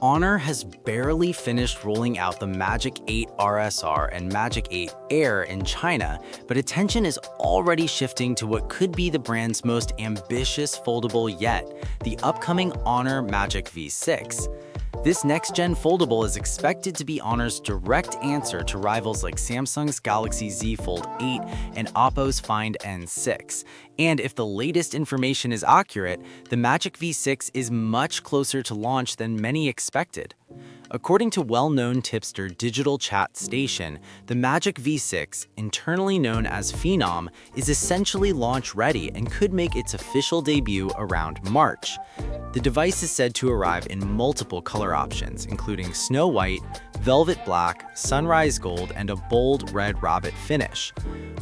Honor has barely finished rolling out the Magic 8 RSR and Magic 8 Air in China, but attention is already shifting to what could be the brand's most ambitious foldable yet, the upcoming Honor Magic V6. This next-gen foldable is expected to be Honor's direct answer to rivals like Samsung's Galaxy Z Fold 8 and Oppo's Find N6. And if the latest information is accurate, the Magic V6 is much closer to launch than many expected. According to well-known tipster Digital Chat Station, the Magic V6, internally known as Phenom, is essentially launch-ready and could make its official debut around March. The device is said to arrive in multiple color options, including Snow White, Velvet Black, Sunrise Gold, and a bold red rabbit finish.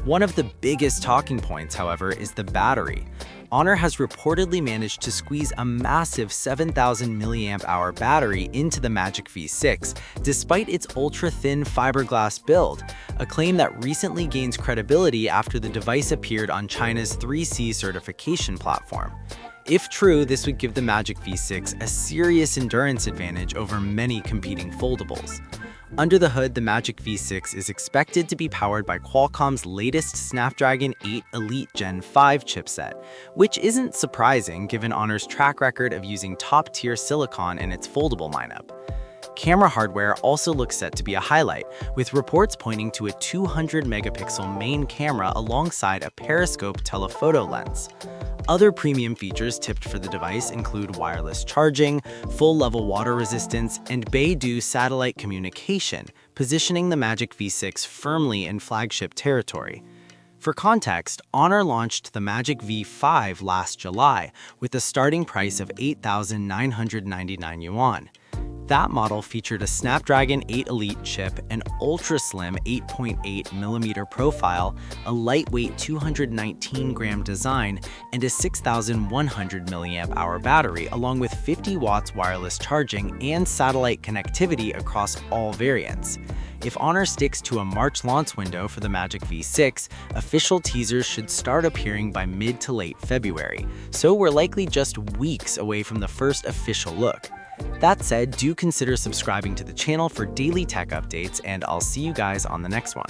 One of the biggest talking points, however, is the battery. Honor has reportedly managed to squeeze a massive 7,000 mAh battery into the Magic V6, despite its ultra-thin fiberglass build, a claim that recently gains credibility after the device appeared on China's 3C certification platform. If true, this would give the Magic V6 a serious endurance advantage over many competing foldables. Under the hood, the Magic V6 is expected to be powered by Qualcomm's latest Snapdragon 8 Elite Gen 5 chipset, which isn't surprising given Honor's track record of using top-tier silicon in its foldable lineup. Camera hardware also looks set to be a highlight, with reports pointing to a 200-megapixel main camera alongside a periscope telephoto lens. Other premium features tipped for the device include wireless charging, full-level water resistance, and Beidou satellite communication, positioning the Magic V6 firmly in flagship territory. For context, Honor launched the Magic V5 last July with a starting price of 8,999 yuan. That model featured a Snapdragon 8 Elite chip, an ultra-slim 8.8mm profile, a lightweight 219-gram design, and a 6,100 mAh battery, along with 50 watts wireless charging and satellite connectivity across all variants. If Honor sticks to a March launch window for the Magic V6, official teasers should start appearing by mid to late February, so we're likely just weeks away from the first official look. That said, do consider subscribing to the channel for daily tech updates, and I'll see you guys on the next one.